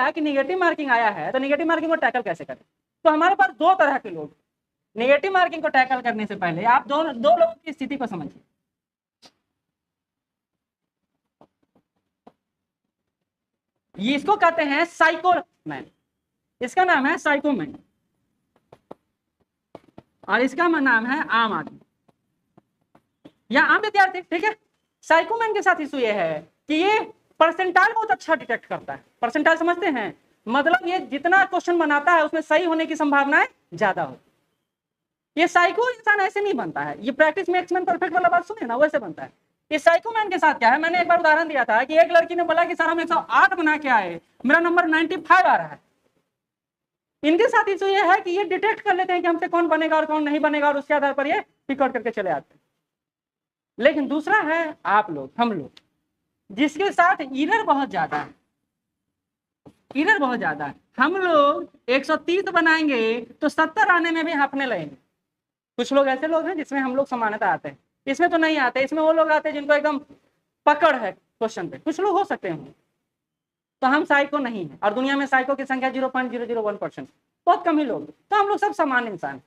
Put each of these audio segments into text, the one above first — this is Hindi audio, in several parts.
है कि निगेटिव मार्किंग आया है तो निगेटिव मार्किंग को टैकल कैसे करें। तो हमारे पास दो तरह के लोग, निगेटिव मार्किंग को टैकल करने से पहले आप दो लोगों की स्थिति को समझिए। ये इसको कहते हैं साइकोमैन, इसका नाम है साइकोमैन, और इसका नाम है आम आदमी या आम विद्यार्थी। ठीक है, साइकोमैन के साथ इशू ये है कि ये परसेंटाइल बहुत अच्छा डिटेक्ट करता है। परसेंटाइल समझते हैं, मतलब ये जितना क्वेश्चन बनाता है उसमें सही होने की संभावनाएं ज्यादा होती। ये साइको इंसान ऐसे नहीं बनता है, ये प्रैक्टिस में एक्समैन परफेक्ट वाला बात सुने ना, वैसे बनता है। इस साइकोमैन के साथ क्या है, मैंने एक बार उदाहरण दिया था कि एक लड़की ने बोला कि सर हम 108 बना के आए, मेरा नंबर 95 आ रहा है। इनके साथ इशू ये है कि ये डिटेक्ट कर लेते हैं कि हमसे कौन बनेगा और कौन नहीं बनेगा, और उसके आधार पर ये पिक आउट करके चले आते हैं। लेकिन दूसरा है आप लोग, हम लोग, जिसके साथ इरर बहुत ज्यादा है, इरर बहुत ज्यादा है। हम लोग 130 बनाएंगे तो 70 आने में भी हाँफने लगेंगे। कुछ लोग ऐसे लोग हैं जिसमें हम लोग समानता आते हैं, इसमें तो नहीं आते। इसमें वो लोग आते हैं जिनको एकदम पकड़ है क्वेश्चन पे। कुछ लोग हो सकते हैं, तो हम साइको नहीं है, और दुनिया में साइको की संख्या 0.001%, बहुत कम ही लोग। तो हम लोग सब समान इंसान।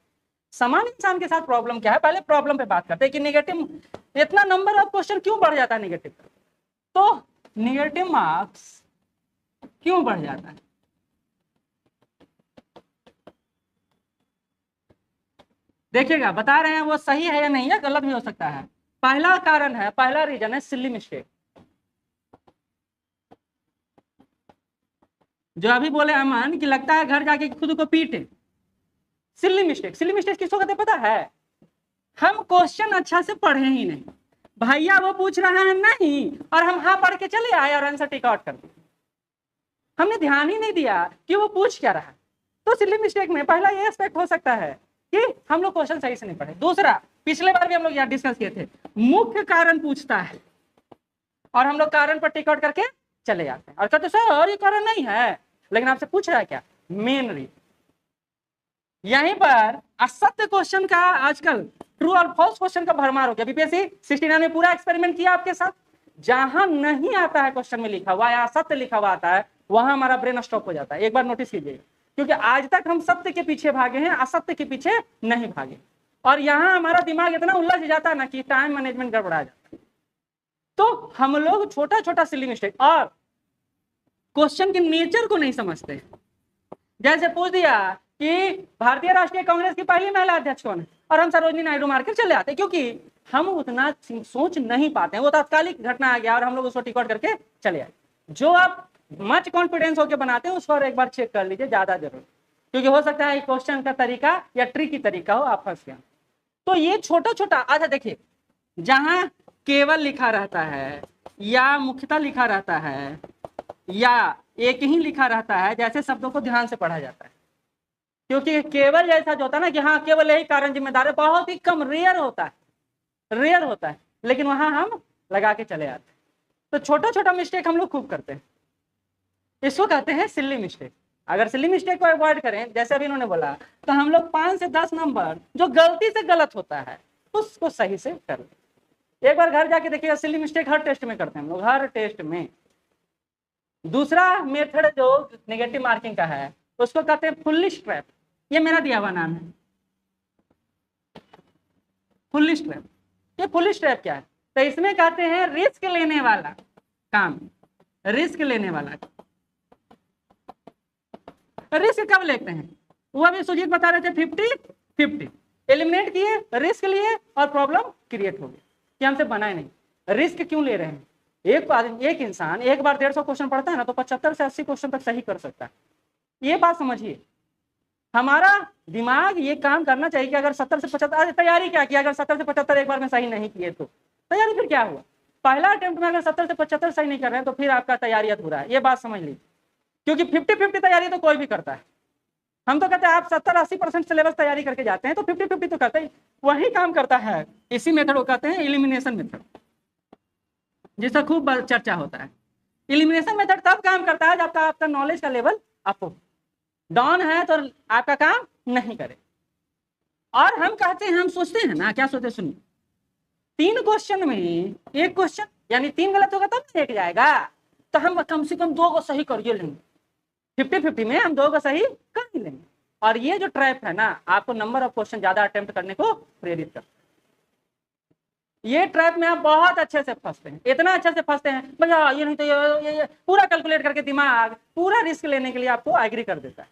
समान इंसान के साथ प्रॉब्लम क्या है, पहले प्रॉब्लम पे बात करते हैं कि नेगेटिव इतना नंबर ऑफ क्वेश्चन क्यों बढ़ जाता है नेगेटिव। तो नेगेटिव मार्क्स क्यों बढ़ जाता है, देखिएगा, बता रहे हैं वो सही है या नहीं है, गलत भी हो सकता है। पहला कारण है, पहला रीजन है सिली मिस्टेक। जो अभी बोले अमन कि लगता है घर जाके खुद को पीटे, सिली मिस्टेक। सिली मिस्टेक किसको कहते पता है, हम क्वेश्चन अच्छा से पढ़े ही नहीं, भैया वो पूछ रहा है नहीं और हम हाँ पढ़ के चले आए और आंसर टिक आउट कर दिया। हमने ध्यान ही नहीं दिया कि वो पूछ क्या रहा है। तो सिली मिस्टेक में पहला ये एस्पेक्ट हो सकता है कि हम लोग क्वेश्चन सही से नहीं पढ़े। दूसरा, पिछले बार भी हम लोग यहाँ डिस्कस किए थे, मुख्य कारण पूछता है और हम लोग कारण पर टिक आउट करके चले जाते हैं और कहते सर ये कारण नहीं है, लेकिन आपसे पूछ रहा है क्या, मेन रीजन। यहीं पर असत्य क्वेश्चन का आजकल ट्रू और फॉल्स क्वेश्चन का भरमार हो गया। बीपीएससी 69 में पूरा एक्सपेरिमेंट किया आपके साथ। जहां नहीं आता है क्वेश्चन में लिखा हुआ या असत्य लिखा हुआ आता है, वहां हमारा ब्रेन स्टॉप हो जाता है। एक बार नोटिस कीजिए, क्योंकि आज तक हम सत्य के पीछे भागे हैं, असत्य के पीछे नहीं भागे, और यहाँ हमारा दिमाग इतना उलझ जाता है ना कि टाइम मैनेजमेंट गड़बड़ा जाता है। तो हम लोग छोटा छोटा सिली मिस्टेक और क्वेश्चन के नेचर को नहीं समझते। जैसे पूछ दिया कि भारतीय राष्ट्रीय कांग्रेस की पहली महिला अध्यक्ष कौन है, और हम सरोजिनी नायडू मार के चले आते, क्योंकि हम उतना सोच नहीं पाते हैं। वो तात्कालिक घटना आ गया और हम लोग उसको टिक आउट करके चले आए। जो आप मच कॉन्फिडेंस होकर बनाते हैं उस पर एक बार चेक कर लीजिए, ज्यादा जरूर, क्योंकि हो सकता है क्वेश्चन का तरीका या ट्रिकी तरीका हो, आप फंस गए। तो ये छोटा छोटा, अच्छा देखिए, जहां केवल लिखा रहता है या मुख्यतः लिखा रहता है या एक ही लिखा रहता है, जैसे शब्दों को ध्यान से पढ़ा जाता है। क्योंकि केवल जैसा जो होता है ना कि हाँ केवल यही कारण जिम्मेदार है, बहुत ही कम, रेयर होता है, रेयर होता है, लेकिन वहां हम लगा के चले आते हैं। तो छोटा छोटा मिस्टेक हम लोग खूब करते हैं, इसको कहते हैं सिली मिस्टेक। अगर सिली मिस्टेक को अवॉइड करें, जैसे अभी इन्होंने बोला, तो हम लोग 5 से 10 नंबर जो गलती से गलत होता है उसको सही से कर लें। एक बार घर जाके देखिएगा, सिली मिस्टेक हर टेस्ट में करते हैं हम लोग, हर टेस्ट में। दूसरा मेथड जो नेगेटिव मार्किंग का है उसको कहते हैं फुलिश ट्रैप। ये मेरा दिया हुआ नाम है, फुलिश ट्रैप। ये फुलिश ट्रैप क्या है, तो इसमें कहते हैं रिस्क लेने वाला काम। रिस्क लेने वाला, रिस्क कब लेते हैं, वो अभी सुजीत बता रहे थे, 50-50 एलिमिनेट किए, रिस्क लिए और प्रॉब्लम क्रिएट हो गई कि हमसे बनाए नहीं। रिस्क क्यों ले रहे हैं, एक इंसान एक बार 150 क्वेश्चन पढ़ता है ना, तो 75 से 80 क्वेश्चन तक सही कर सकता है। ये बात समझिए, हमारा दिमाग ये काम करना चाहिए कि अगर 70 से 75, तैयारी क्या किया, अगर 70 से 75 एक बार में सही नहीं किए तो तैयारी फिर क्या हुआ। पहला अटेम्प्ट में अगर 70 से 75 सही नहीं कर रहे हैं तो फिर आपका तैयारी अधूरा है, ये बात समझ लीजिए। क्योंकि 50-50 तैयारी तो कोई भी करता है। हम तो कहते हैं आप 70-80% सिलेबस तैयारी करके जाते हैं, तो 50-50 तो करते ही, वही काम करता है। इसी मेथड को कहते हैं एलिमिनेशन मेथड, जिसका खूब चर्चा होता है। एलिमिनेशन मेथड तब काम करता है जब आपका नॉलेज का लेवल अप हो, डाउन है तो आपका काम नहीं करे। और हम कहते हैं, हम सोचते हैं ना, क्या सोचते, सुनिए, 3 क्वेश्चन में 1 क्वेश्चन, यानी 3 गलत होगा तब एक जाएगा, तो हम कम से कम 2 को सही करिए लेंगे। 50-50 में हम 2 को सही कर ही लेंगे। और ये जो ट्रैप है ना, आपको नंबर ऑफ क्वेश्चन ज्यादा अटेम्प्ट करने को प्रेरित करता है। ये ट्रैप में आप बहुत अच्छे से फंसते हैं, इतना अच्छे से फंसते हैं भैया, ये नहीं तो ये पूरा कैलकुलेट करके दिमाग पूरा रिस्क लेने के लिए आपको एग्री कर देता है।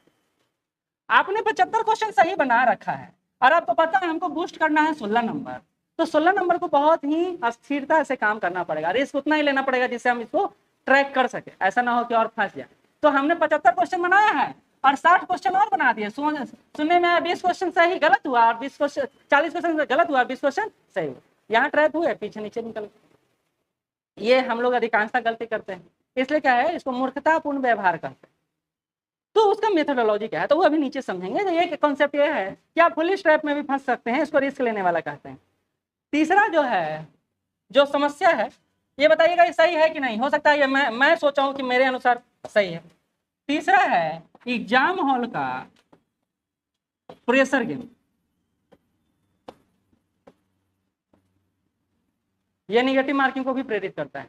आपने 75 क्वेश्चन सही बना रखा है और आपको पता है हमको बूस्ट करना है 16 नंबर, तो 16 नंबर को बहुत ही स्थिरता से काम करना पड़ेगा, रिस्क उतना ही लेना पड़ेगा जिससे हम इसको ट्रैक कर सके, ऐसा ना हो कि और फंस जाए। तो हमने 75 क्वेश्चन बनाया है और 60 क्वेश्चन और बना दिए। सुनने में 20 क्वेश्चन सही गलत हुआ और 20 क्वेश्चन 40 क्वेश्चन गलत हुआ और 20 क्वेश्चन सही हुआ। यहाँ ट्रैप हुए, पीछे नीचे निकल गए। ये हम लोग अधिकांशतः गलती करते हैं, इसलिए क्या है, इसको मूर्खतापूर्ण व्यवहार करते हैं। तो उसका मेथोडोलॉजी क्या है, तो वो अभी नीचे समझेंगे। तो एक कॉन्सेप्ट ये है कि आप पुलिस ट्रैप में भी फंस सकते हैं, इसको रिस्क लेने वाला कहते हैं। तीसरा जो है, जो समस्या है, ये बताइएगा ये सही है कि नहीं, हो सकता है ये मैं सोचा हूं कि मेरे अनुसार सही है। तीसरा है एग्जाम हॉल का प्रेशर गेम। ये निगेटिव मार्किंग को भी प्रेरित करता है।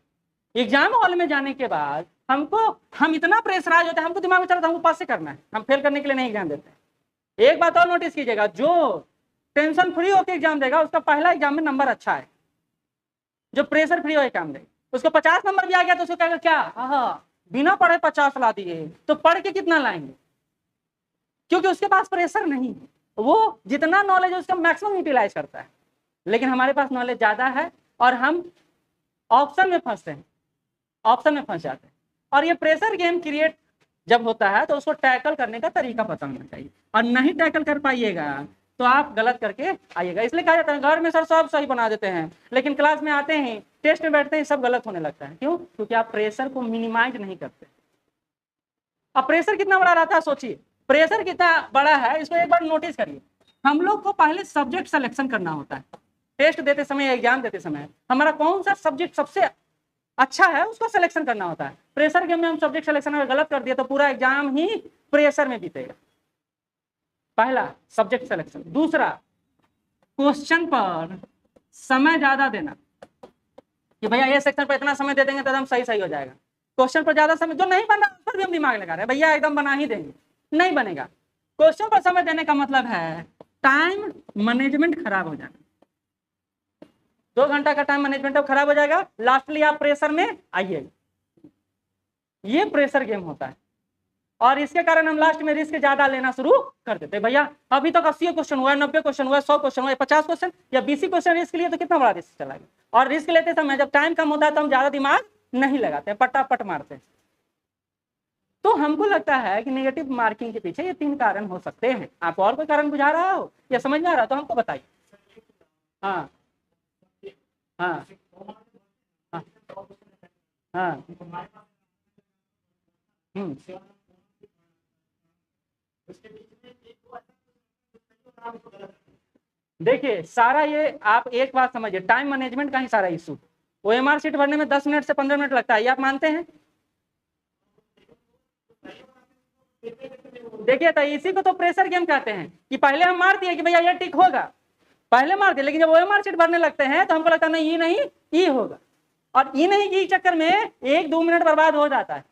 एग्जाम हॉल में जाने के बाद हम इतना प्रेशराइज होते हैं, हमको दिमाग में चलता है हमको पास से करना है, हम फेल करने के लिए नहीं एग्जाम देते। एक बात और नोटिस कीजिएगा, जो टेंशन फ्री होकर एग्जाम देगा उसका पहला एग्जाम में नंबर अच्छा है। जो प्रेशर फ्री हो एग्जाम देगा उसको 50 नंबर भी आ गया तो उसको कहेगा क्या, हाँ बिना पढ़े 50 ला दिए, तो पढ़ के कितना लाएंगे, क्योंकि उसके पास प्रेशर नहीं है, वो जितना नॉलेज है उसका मैक्सिमम यूटिलाइज करता है। लेकिन हमारे पास नॉलेज ज्यादा है और हम ऑप्शन में फंसते हैं, ऑप्शन में फंस जाते हैं। और ये प्रेशर गेम क्रिएट जब होता है तो उसको टैकल करने का तरीका पता होना चाहिए, और नहीं टैकल कर पाइएगा तो आप गलत करके आइएगा। इसलिए कहा जाता है घर में सर सब सही बना देते हैं, लेकिन क्लास में आते हैं, टेस्ट में बैठते हैं, सब गलत होने लगता है। क्यों? क्योंकि आप प्रेशर को मिनिमाइज नहीं करते। अब प्रेशर कितना बड़ा रहता है सोचिए, प्रेशर कितना बड़ा है इसको एक बार नोटिस करिए। हम लोग को पहले सब्जेक्ट सिलेक्शन करना होता है, टेस्ट देते समय, एग्जाम देते समय हमारा कौन सा सब्जेक्ट सबसे अच्छा है उसको सिलेक्शन करना होता है। प्रेशर गेम में हम सब्जेक्ट सिलेक्शन अगर गलत कर दिए तो पूरा एग्जाम ही प्रेशर में बीतेगा। पहला सब्जेक्ट सिलेक्शन। दूसरा क्वेश्चन पर समय ज्यादा देना, कि भैया ये सेक्शन पर इतना समय दे देंगे तो एकदम सही हो जाएगा। क्वेश्चन पर ज्यादा समय जो नहीं बन रहा उस पर भी हम दिमाग लगा रहे हैं, भैया एकदम बना ही देंगे, नहीं बनेगा। क्वेश्चन पर समय देने का मतलब है टाइम मैनेजमेंट खराब हो जाएगा। 2 घंटा का टाइम मैनेजमेंट खराब हो जाएगा, लास्टली आप प्रेशर में आइएगा। ये प्रेशर गेम होता है और इसके कारण हम लास्ट में रिस्क ज्यादा लेना शुरू कर देते हैं। भैया अभी तक 80 क्वेश्चन हुआ है, 90 क्वेश्चन हुआ है, 100 क्वेश्चन हुआ है, 50 क्वेश्चन या 20 क्वेश्चन रिस्क लिए तो कितना बड़ा रिस्क चला गया। और रिस्क लेते समय जब टाइम कम होता है तो हम ज्यादा दिमाग नहीं लगाते, पटापट मारते हैं। तो हमको लगता है कि नेगेटिव मार्किंग के पीछे ये 3 कारण हो सकते हैं। आप और कोई कारण बुझा रहा हो या समझ में आ रहा तो हमको बताइए। हाँ हाँ हाँ हाँ देखिए सारा ये आप एक बात समझिए, टाइम मैनेजमेंट का ही सारा इशू। ओएमआर शीट भरने में 10 मिनट से 15 मिनट लगता है, ये आप मानते हैं? देखिए तो इसी को तो प्रेशर गेम कहते हैं कि पहले हम मार दिए कि भैया ये टिक होगा, पहले मार दिए, लेकिन जब ओएमआर शीट भरने लगते हैं तो हमको लगता है नहीं ये नहीं ई होगा, और ई नहीं ई चक्कर में 1-2 मिनट बर्बाद हो जाता है।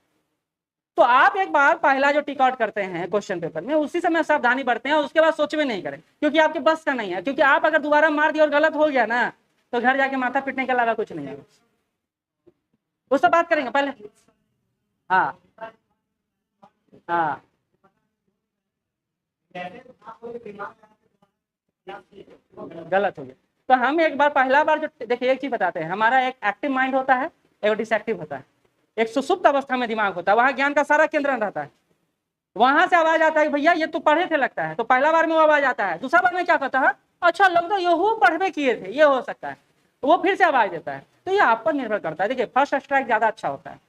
तो आप एक बार पहला जो टिक आउट करते हैं क्वेश्चन पेपर में उसी समय सावधानी बरतें और उसके बाद सोचवे नहीं करें, क्योंकि आपके बस का नहीं है। क्योंकि आप अगर दोबारा मार दिया और गलत हो गया ना तो घर जाके माथा पिटने के अलावा कुछ नहीं है। उससे बात करेंगे पहले। हाँ हाँ गलत हो गया तो हम एक बार पहला बार जो देखिए एक चीज बताते हैं, हमारा एक एक्टिव माइंड होता है, एक डिसएक्टिव होता है। एक सुसुप्त अवस्था में दिमाग होता है, वहां ज्ञान का सारा केंद्रण रहता है। वहां से आवाज आता है भैया ये तो पढ़े थे लगता है, तो पहला बार में वो आवाज आता है। दूसरा बार में क्या कहता है, अच्छा लगता है ये वो पढ़वे किए थे, ये हो सकता है, वो फिर से आवाज देता है। तो ये आप पर निर्भर करता है। देखिए फर्स्ट स्ट्राइक ज्यादा अच्छा होता है,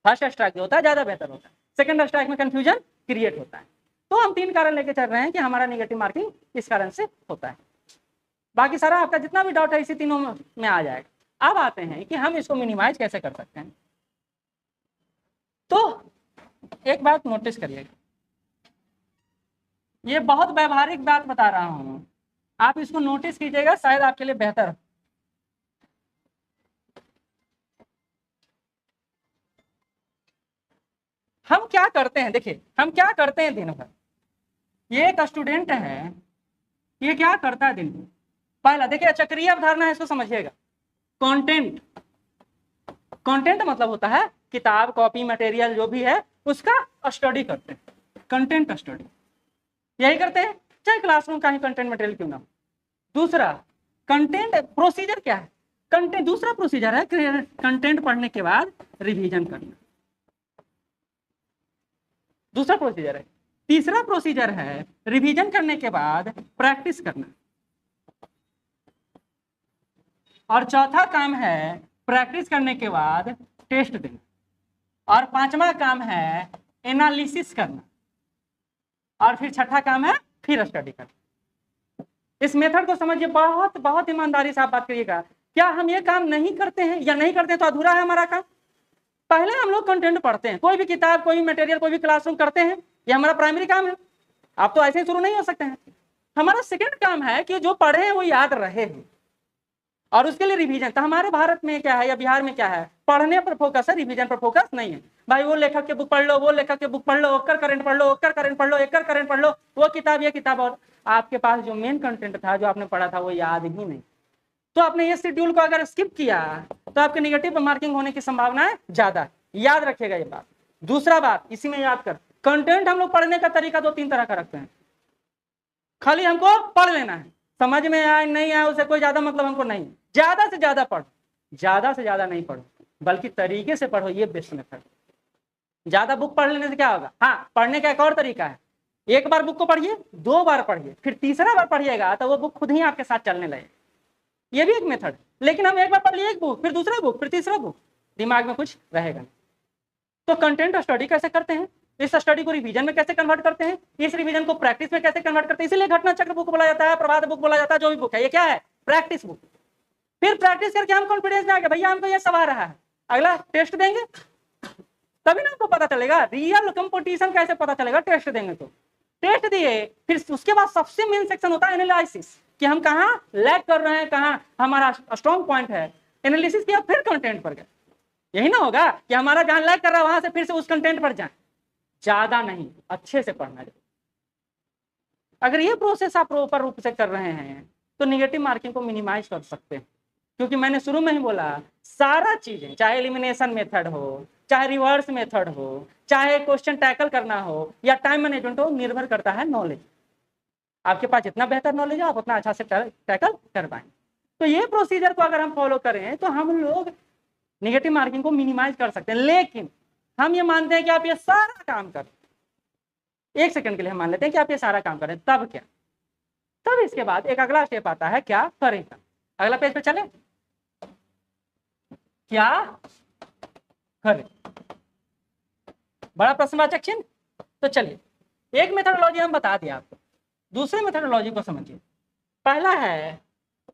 फर्स्ट स्ट्राइक जो होता है ज्यादा बेहतर होता है, सेकंड स्ट्राइक में कंफ्यूजन क्रिएट होता है। तो हम 3 कारण लेके चल रहे हैं कि हमारा नेगेटिव मार्किंग इस कारण से होता है। बाकी सारा आपका जितना भी डाउट है इसी तीनों में आ जाएगा। अब आते हैं कि हम इसको मिनिमाइज कैसे कर सकते हैं। तो एक बात नोटिस करिएगा, ये बहुत व्यवहारिक बात बता रहा हूं, आप इसको नोटिस कीजिएगा, शायद आपके लिए बेहतर। हम क्या करते हैं, देखिए हम क्या करते हैं दिन भर। ये एक स्टूडेंट है, ये क्या करता है दिन भर। पहला देखिए चक्रीय अवधारणा है, इसको समझिएगा। कंटेंट, कंटेंट मतलब होता है किताब, कॉपी, मटेरियल जो भी है उसका स्टडी करते हैं, कंटेंट स्टडी यही करते हैं, चाहे क्लासरूम का ही कंटेंट मटेरियल क्यों ना हो। दूसरा कंटेंट प्रोसीजर क्या है, कंटेंट दूसरा प्रोसीजर है कंटेंट पढ़ने के बाद रिवीजन करना, दूसरा प्रोसीजर है। तीसरा प्रोसीजर है रिवीजन करने के बाद प्रैक्टिस करना, और चौथा काम है प्रैक्टिस करने के बाद टेस्ट देना, और पांचवा काम है एनालिसिस करना, और फिर छठा काम है फिर स्टडी करना। इस मेथड को समझिए, बहुत बहुत ईमानदारी से आप बात करिएगा। क्या हम ये काम नहीं करते हैं या नहीं करते हैं तो अधूरा है हमारा काम। पहले हम लोग कंटेंट पढ़ते हैं, कोई भी किताब, कोई भी मटेरियल, कोई भी क्लासरूम करते हैं, ये हमारा प्राइमरी काम है। आप तो ऐसे ही शुरू नहीं हो सकते हैं। हमारा सेकंड काम है कि जो पढ़े हैं वो याद रहे हैं, और उसके लिए रिवीजन। तो हमारे भारत में क्या है या बिहार में क्या है, पढ़ने पर फोकस है, रिवीजन पर फोकस नहीं है। भाई वो लेखक के बुक पढ़ लो, वो लेखक के बुक पढ़ लो, ओकर करंट पढ़ लो, ओकर करंट पढ़ लो, एकर करंट पढ़ लो, वो किताब ये किताब, और आपके पास जो मेन कंटेंट था जो आपने पढ़ा था वो याद ही नहीं। तो आपने ये शेड्यूल को अगर स्किप किया तो आपके नेगेटिव मार्किंग होने की संभावना है ज्यादा, याद रखिएगा ये बात। दूसरा बात इसी में याद कर, कंटेंट हम लोग पढ़ने का तरीका 2-3 तरह का रखते हैं। खाली हमको पढ़ लेना है, समझ में आए नहीं आए उससे कोई ज्यादा मतलब हमको नहीं। ज्यादा से ज्यादा पढ़ो, ज्यादा से ज्यादा नहीं पढ़ो, बल्कि तरीके से पढ़ो, ये बेस्ट मेथड। ज्यादा बुक पढ़ लेने से क्या होगा, हाँ पढ़ने का एक और तरीका है, एक बार बुक को पढ़िए, 2 बार पढ़िए, फिर तीसरा बार पढ़िएगा तो वो बुक खुद ही आपके साथ चलने लगे। ये भी एक मेथड। लेकिन हम एक बार पढ़ लिए एक बुक, फिर दूसरा बुक, फिर तीसरा बुक, दिमाग में कुछ रहेगा नहीं। तो कंटेंट स्टडी कैसे करते हैं, इस स्टडी को रिवीजन में कैसे कन्वर्ट करते हैं, इस रिवीजन को प्रैक्टिस में कैसे कन्वर्ट करते हैं। इसलिए घटना चक्र बुक बोला जाता है, प्रभात बुक बोला जाता है, जो भी बुक है ये क्या है, प्रैक्टिस बुक। फिर प्रैक्टिस करके हम कॉन्फिडेंस में आ गए, भैया हमको ये सवाल रहा है, अगला टेस्ट देंगे तभी ना हमको पता चलेगा। रियल कंपटीशन कैसे पता चलेगा, टेस्ट देंगे तो। टेस्ट दिए, फिर उसके बाद सबसे मेन सेक्शन होता है एनालिसिस, कि हम कहाँ लैग कर रहे हैं, कहाँ हमारा स्ट्रॉन्ग पॉइंट है। एनालिसिस किया, फिर कंटेंट पर गए। यही ना होगा कि हमारा जहां लैग कर रहा है वहां से फिर से उस कंटेंट पर जाएं। ज्यादा नहीं, अच्छे से पढ़ना है। अगर ये प्रोसेस आप प्रॉपर रूप से कर रहे हैं तो निगेटिव मार्किंग को मिनिमाइज कर सकते हैं। क्योंकि मैंने शुरू में ही बोला, सारा चीजें, चाहे एलिमिनेशन मेथड हो, चाहे रिवर्स मेथड हो, चाहे क्वेश्चन टैकल करना हो या टाइम मैनेजमेंट हो, निर्भर करता है नॉलेज। आपके पास जितना बेहतर नॉलेज है आप उतना अच्छा से टैकल कर पाएंगे। तो ये प्रोसीजर को अगर हम फॉलो करें तो हम लोग नेगेटिव मार्किंग को मिनिमाइज कर सकते हैं। लेकिन हम ये मानते हैं कि आप ये सारा काम करें, एक सेकंड के लिए हम मान लेते हैं कि आप ये सारा काम करें, तब क्या, तब इसके बाद एक अगला स्टेप आता है, क्या करेगा। अगला पेज पे चले, क्या करें, बड़ा प्रश्नवाचक चिन्ह। तो चलिए, एक मेथोडोलॉजी हम बता दिया आपको, दूसरे मेथोडोलॉजी को समझिए। पहला है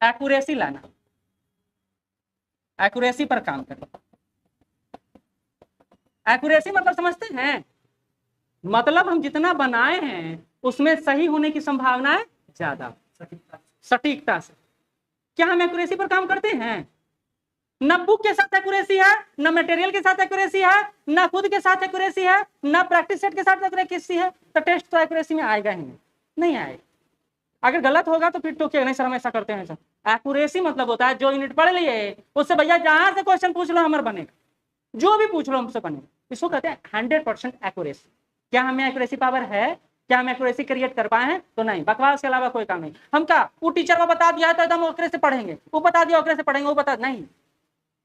एक्यूरेसी लाना, एक्यूरेसी पर काम करें। एक्यूरेसी मतलब समझते हैं, मतलब हम जितना बनाए हैं उसमें सही होने की संभावना है ज्यादा, सटीकता से। क्या हम एक्यूरेसी पर काम करते हैं? न बुक के साथ एक्यूरेसी है, न मटेरियल के साथ एक्यूरेसी है, न खुद के साथ एक्यूरेसी है, न प्रैक्टिस सेट के साथ एक्यूरेसी है, तो टेस्ट तो एक्यूरेसी में आएगा ही नहीं आएगा। अगर गलत होगा तो फिर टोकिएगा, नहीं सर हम ऐसा करते हैं सर। एक्यूरेसी मतलब होता है जो यूनिट पढ़ लिए उससे भैया जहां से क्वेश्चन पूछ लो हमारा बनेगा, जो भी पूछ लो हमसे बनेगा। इसको कहते हैं 100% एक्यूरेसी। क्या हमें एक्यूरेसी पावर है? क्या हम एक्यूरेसी क्रिएट कर पाए हैं? तो नहीं, बकवास के अलावा कोई काम नहीं। हम क्या, वो टीचर को बता दिया है तो एकदम ओकरे से पढ़ेंगे, वो बता दिया ओकरे से पढ़ेंगे, वो बता नहीं,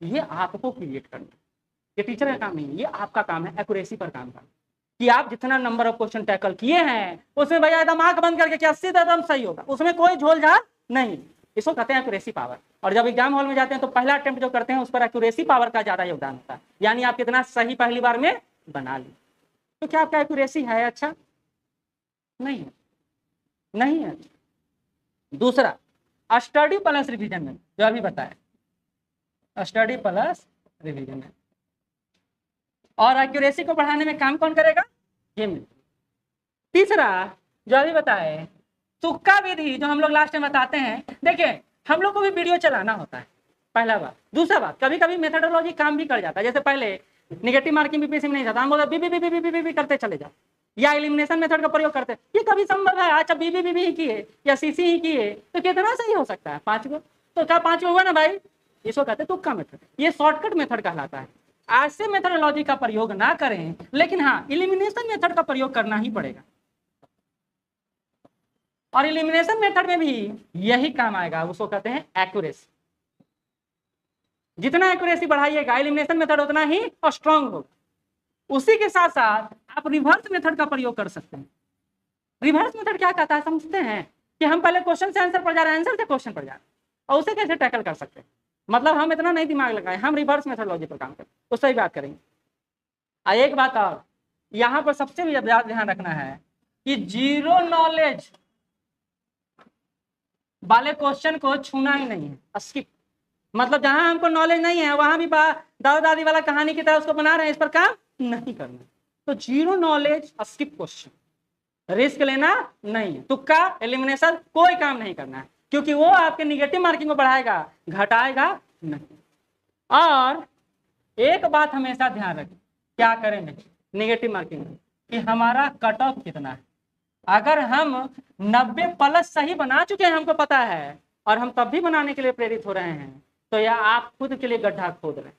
ये आपको क्रिएट करना, ये टीचर का काम नहीं, ये आपका काम है एक्यूरेसी पर काम करना। कि आप जितना नंबर ऑफ क्वेश्चन टैकल किए हैं उसमें भैया एकदम आंख बंद करके क्या 80 एकदम सही होगा, उसमें कोई झोलझाल नहीं। इसको कहते हैं एक्यूरेसी पावर। और जब एग्जाम हॉल में जाते हैं तो पहला अटेम्प्ट जो करते हैं उस पर एक्यूरेसी पावर का ज्यादा योगदान होता है, यानी आप कितना सही पहली बार में बना ली। तो क्या आपका एक्यूरेसी है अच्छा? नहीं है, नहीं है। दूसरा स्टडी प्लस रिवीजन में, जो अभी बताया, स्टडी प्लस रिवीजन में। और एक्यूरेसी को बढ़ाने में काम कौन करेगा? ये मिल। तीसरा जो अभी बताए, तुक्का विधि, जो हम लोग लास्ट में बताते हैं। देखिए हम लोग को भी वीडियो चलाना होता है, पहला बात। दूसरा बात, कभी कभी मेथोडोलॉजी काम भी कर जाता है। जैसे पहले निगेटिव मार्किंग बीपीएससी में नहीं जाता, हम बोलते बी करते चले जाओ, या एलिमिनेशन मेथड का प्रयोग करते, ये कभी संभव है? अच्छा बी ही किए या सीसी ही किए तो कितना सही हो सकता है? 5 गो, तो क्या 5 हुआ ना भाई, इसको कहते हैं तुक्का मेथड। ये शॉर्टकट मेथड कहलाता है। ऐसे मेथडोलॉजी का प्रयोग ना करें, लेकिन हाँ इलिमिनेशन मेथड का प्रयोग करना ही पड़ेगा, और इलिमिनेशन मेथड में भी यही काम आएगा, उसको कहते हैं एक्यूरेसी। जितना एक्यूरेसी बढ़ाइएगा एलिमिनेशन मेथड उतना ही स्ट्रांग होगा। उसी के साथ साथ आप रिवर्स मेथड का प्रयोग कर सकते हैं। रिवर्स मेथड क्या कहता है समझते हैं? कि हम पहले क्वेश्चन से आंसर पर जा रहे हैं, आंसर से क्वेश्चन पर जा रहे हैं, और उसे कैसे टैकल कर सकते हैं। मतलब हम इतना नहीं दिमाग लगाए, हम रिवर्स मेथडोलॉजी पर काम करें, उससे ही बात करेंगे। एक बात और यहाँ पर सबसे ज्यादा ध्यान रखना है कि जीरो नॉलेज वाले क्वेश्चन को छूना ही नहीं है, स्किप। मतलब जहां हमको नॉलेज नहीं है वहां भी दादा दादी वाला कहानी की तरह उसको बना रहे हैं, इस पर काम नहीं करना। तो zero knowledge skip question, risk लेना नहीं है, तुक्का एलिमिनेशन कोई काम नहीं करना है, क्योंकि वो आपके निगेटिव मार्किंग को बढ़ाएगा, घटाएगा नहीं। और एक बात हमेशा ध्यान रखें, क्या करें निगेटिव मार्किंग में, कि हमारा कट ऑफ कितना है। अगर हम 90+ सही बना चुके हैं, हमको पता है, और हम तब भी बनाने के लिए प्रेरित हो रहे हैं, तो यह आप खुद के लिए गड्ढा खोद रहे हैं,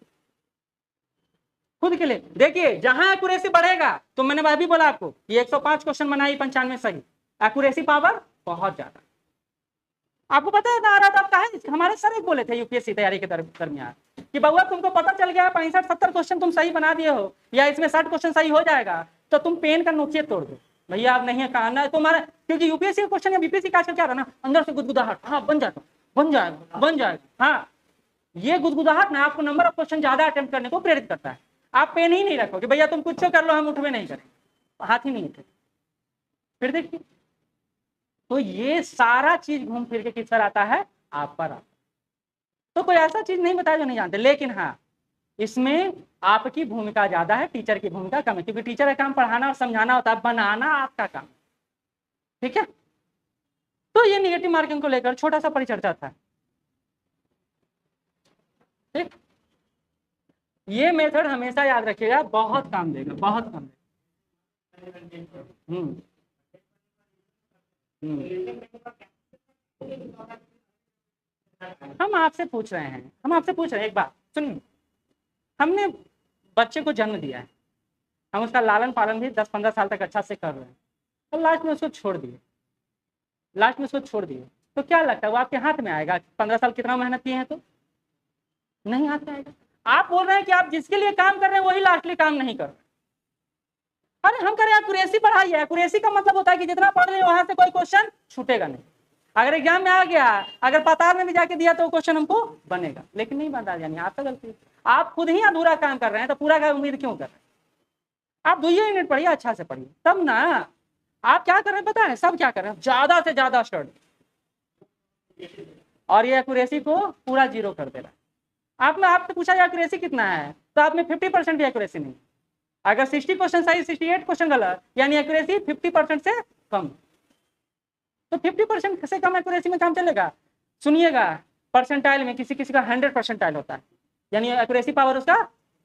खुद के लिए। देखिए जहां एक्यूरेसी बढ़ेगा, तो मैंने अभी बोला आपको कि 105 क्वेश्चन बनाई, 95 सही, एक्यूरेसी पावर बहुत ज्यादा। आपको पता है ना, हमारे सर एक बोले थे यूपीएससी तैयारी के दरमियान कि बउआ तुमको पता चल गया 65-70 क्वेश्चन तुम सही बना दिए हो, या इसमें 60 क्वेश्चन सही हो जाएगा, तो तुम पेन का नोकिया तोड़ दो भैया। आप नहीं कहना तुम्हारा, क्योंकि यूपीएससी क्वेश्चन या बीपीएससी का आजकल क्या रहा ना, अंदर से गुदगुदाहट, हाँ बन जाएगा। हाँ ये गुदगुदाहट ना आपको नंबर ऑफ क्वेश्चन ज्यादा अटेम्प्ट करने को प्रेरित करता है। आप पेन ही नहीं रखो कि भैया तुम कुछ कर लो, हम उठवे नहीं करें, हाथ ही नहीं उठे। फिर देखिए, तो ये सारा चीज घूम फिर के किस पर आता है? आप पर आता। तो कोई ऐसा चीज नहीं बताया जो नहीं जानते, लेकिन हाँ इसमें आपकी भूमिका ज्यादा है, टीचर की भूमिका कम है, क्योंकि टीचर का काम पढ़ाना और समझाना होता है, बनाना आपका काम। ठीक है, तो ये निगेटिव मार्किंग को लेकर छोटा सा परिचर्चा था। ठीक, ये मेथड हमेशा याद रखिएगा, बहुत काम देगा, बहुत काम देगा। हम आपसे पूछ रहे हैं एक बात सुनिए, हमने बच्चे को जन्म दिया है, हम उसका लालन पालन भी 10-15 साल तक अच्छा से कर रहे हैं, और लास्ट में उसको छोड़ दिए, तो क्या लगता है वो आपके हाथ में आएगा? 15 साल कितना मेहनत किए हैं तो नहीं हाथ में आएगा। आप बोल रहे हैं कि आप जिसके लिए काम कर रहे हैं वही लास्टली काम नहीं कर रहे। अरे हम कह रहे हैं एक्यूरेसी बढ़ाइए। एक्यूरेसी का मतलब होता है कि जितना पढ़ रहे वहां से कोई क्वेश्चन छूटेगा नहीं। अगर एग्जाम में आ गया, अगर पतार में भी जाके दिया तो क्वेश्चन हमको बनेगा, लेकिन नहीं बन रहा, यानी आपका गलती। आप खुद ही अधूरा काम कर रहे हैं, तो पूरा का उम्मीद क्यों कर रहे हैं? आप 2 यूनिट पढ़िए, अच्छा से पढ़िए, तब ना। आप क्या कर रहे हैं पता है? सब क्या कर रहे हैं, ज्यादा से ज्यादा स्टडी, और ये एक्यूरेसी को पूरा 0 कर दे रहा है। आपसे पूछा जाए एक्यूरेसी कितना है, तो आप में 50% भी एक्यूरेसी नहीं। अगर 60 क्वेश्चन सही, 68 क्वेश्चन गलत, यानी एक्यूरेसी 50% से कम। तो 50% से कम एक्यूरेसी में काम चलेगा? सुनिएगा, परसेंटाइल में किसी किसी का 100 परसेंटाइल होता है, यानी एक्यूरेसी पावर उसका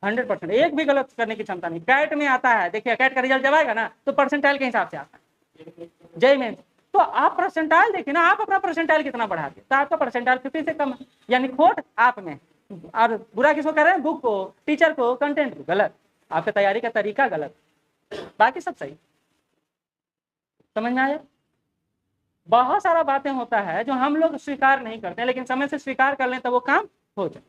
100%, एक भी गलत करने की क्षमता नहीं। कैट में आता है, देखिए कैट का रिजल्ट जब आएगा ना, तो परसेंटाइल के हिसाब से आता है, जय मेंस। तो आप परसेंटाइल देखिए ना, आप अपना परसेंटाइल कितना बढ़ाते, तो आपका परसेंटाइल 50 से कम है, यानी खोट आप में। और बुरा किसको कर रहे हैं? बुक को, टीचर को, कंटेंट को। गलत, आपका तैयारी का तरीका गलत, बाकी सब सही। समझ में आया? बहुत सारा बातें होता है जो हम लोग स्वीकार नहीं करते, लेकिन समय से स्वीकार कर लें तो वो काम हो जाए।